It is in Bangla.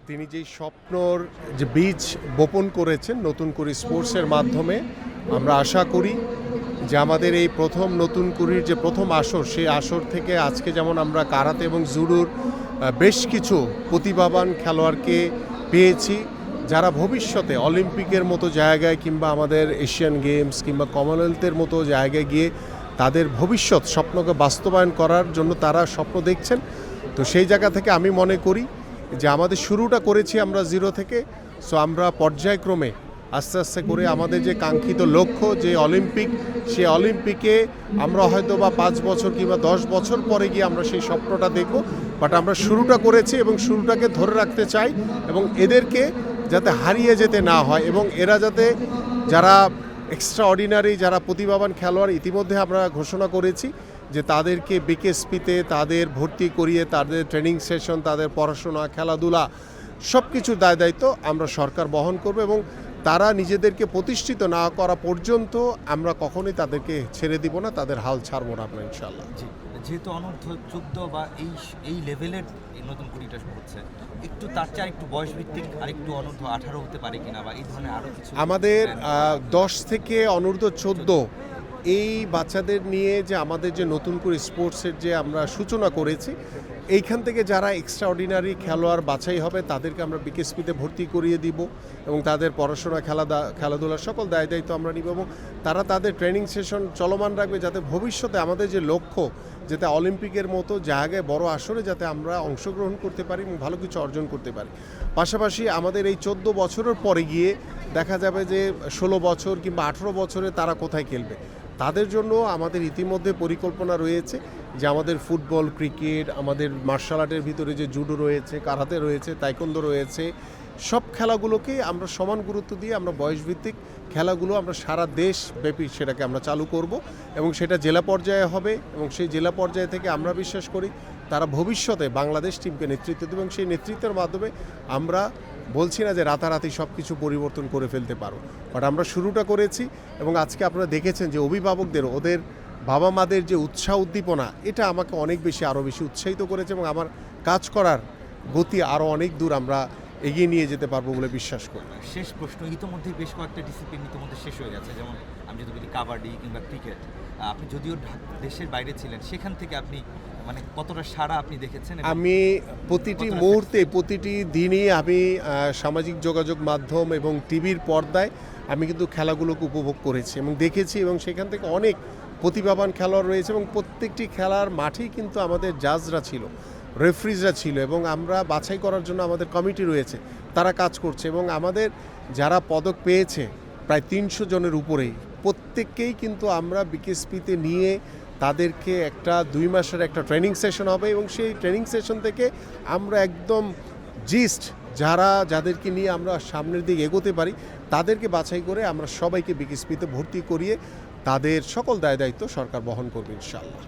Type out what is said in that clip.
তিনি যেই স্বপ্নর যে বীজ বপন করেছেন নতুন করে স্পোর্টসের মাধ্যমে, আমরা আশা করি যে আমাদের এই প্রথম নতুন কুড়ির যে প্রথম আসর, সেই আসর থেকে আজকে যেমন আমরা কারাতে এবং জুডোর বেশ কিছু প্রতিভাবান খেলোয়াড়কে পেয়েছি, যারা ভবিষ্যতে অলিম্পিকের মতো জায়গায় কিংবা আমাদের এশিয়ান গেমস কিংবা কমনওয়েলথের মতো জায়গায় গিয়ে তাদের ভবিষ্যৎ স্বপ্নকে বাস্তবায়ন করার জন্য তারা স্বপ্ন দেখছেন। তো সেই জায়গা থেকে আমি মনে করি যে আমাদের শুরুটা করেছি আমরা জিরো থেকে। সো আমরা পর্যায়ক্রমে আস্তে আস্তে করে আমাদের যে কাঙ্ক্ষিত লক্ষ্য যে অলিম্পিক, সেই অলিম্পিকে আমরা হয়তো বা 5 বছর কিংবা 10 বছর পরে গিয়ে আমরা সেই স্বপ্নটা দেখব। বাট আমরা শুরুটা করেছি এবং শুরুটাকে ধরে রাখতে চাই এবং এদেরকে যাতে হারিয়ে যেতে না হয় এবং এরা যাতে যারা এক্সট্রা অর্ডিনারি যারা প্রতিভাবান খেলোয়াড় ইতিমধ্যে আমরা ঘোষণা করেছি যে তাদেরকে বিকেএসপিতে তাদের ভর্তি করিয়ে তাদের ট্রেনিং সেশন, তাদের পড়াশোনা, খেলাধুলা সব কিছুর দায় দায়িত্ব আমরা সরকার বহন করব এবং তারা নিজেদেরকে প্রতিষ্ঠিত না করা পর্যন্ত আমরা কখনোই তাদেরকে ছেড়ে দিব না, তাদের হাল ছাড়বো না আমরা ইনশাআল্লাহ। যেহেতু অনূর্ধ্ব 14 বা এই লেভেলের নতুন কুড়িটা হচ্ছে, একটু তার চেয়ে একটু বয়সভিত্তিক আর একটু অনূর্ধ্ব 18 হতে পারে কিনা বা এই ধরনের আরও কিছু আমাদের 10 থেকে অনূর্ধ্ব 14 এই বাচ্চাদের নিয়ে যে আমাদের যে নতুন করে স্পোর্টসের যে আমরা সূচনা করেছি, এইখান থেকে যারা এক্সট্রা অর্ডিনারি খেলোয়াড় বাছাই হবে তাদেরকে আমরা বিকেএসপিতে ভর্তি করিয়ে দিব এবং তাদের পড়াশোনা খেলাধুলার সকল দায় দায়িত্ব আমরা নিব এবং তারা তাদের ট্রেনিং সেশন চলমান রাখবে যাতে ভবিষ্যতে আমাদের যে লক্ষ্য, যাতে অলিম্পিকের মতো জায়গায় বড় আসরে যাতে আমরা অংশগ্রহণ করতে পারি এবং ভালো কিছু অর্জন করতে পারি। পাশাপাশি আমাদের এই 14 বছরের পরে গিয়ে দেখা যাবে যে 16 বছর কিংবা 18 বছরে তারা কোথায় খেলবে। তাদের জন্য আমাদের ইতিমধ্যে পরিকল্পনা রয়েছে যে আমাদের ফুটবল, ক্রিকেট, আমাদের মার্শাল আর্টের ভিতরে যে জুডো রয়েছে, কারাতে রয়েছে, তাইকোন্ডো রয়েছে, সব খেলাগুলোকেই আমরা সমান গুরুত্ব দিয়ে আমরা বয়সভিত্তিক খেলাগুলো আমরা সারা দেশব্যাপী সেটাকে আমরা চালু করব এবং সেটা জেলা পর্যায়ে হবে এবং সেই জেলা পর্যায়ে থেকে আমরা বিশ্বাস করি তারা ভবিষ্যতে বাংলাদেশ টিমকে নেতৃত্ব দেবে এবং সেই নেতৃত্বের মাধ্যমে আমরা বলছি না যে রাতারাতি সব কিছু পরিবর্তন করে ফেলতে পারো, বাট আমরা শুরুটা করেছি এবং আজকে আপনারা দেখেছেন যে অভিভাবকদের ওদের বাবা মাদের যে উৎসাহ উদ্দীপনা, এটা আমাকে অনেক বেশি আরও বেশি উৎসাহিত করেছে এবং আমার কাজ করার গতি আরও অনেক দূর আমরা এগিয়ে নিয়ে যেতে পারবো বলে বিশ্বাস করি। শেষ প্রশ্ন, ইতিমধ্যে বেশ কয়েকটা ডিসিপ্লিন ইতিমধ্যে শেষ হয়ে গেছে, যেমন আমি যদি বলি কাবাডি কিংবা ক্রিকেট, আপনি যদিও দেশের বাইরে ছিলেন, সেখান থেকে আপনি মানে কতটা সাড়া আপনি দেখেছেন? আমি প্রতিটি মুহূর্তে প্রতিটি দিনই আমি সামাজিক যোগাযোগ মাধ্যম এবং টিভির পর্দায় আমি কিন্তু খেলাগুলোকে উপভোগ করেছি এবং দেখেছি এবং সেখান থেকে অনেক প্রতিভাবান খেলোয়াড় রয়েছে এবং প্রত্যেকটি খেলার মাঠেই কিন্তু আমাদের জাজরা ছিল, রেফারিজরা ছিল এবং আমরা বাছাই করার জন্য আমাদের কমিটি রয়েছে, তারা কাজ করছে এবং আমাদের যারা পদক পেয়েছে প্রায় 300 জনের উপরেই, প্রত্যেককেই কিন্তু আমরা বিকেএসপিতে নিয়ে তাদেরকে একটা 2 মাসের একটা ট্রেনিং সেশন হবে এবং সেই ট্রেনিং সেশন থেকে আমরা একদম যাদেরকে নিয়ে আমরা সামনের দিকে এগোতে পারি তাদেরকে বাছাই করে আমরা সবাইকে বিকেএসপিতে ভর্তি করিয়ে তাদের সকল দায় দায়িত্ব সরকার বহন করবে ইনশাআল্লাহ।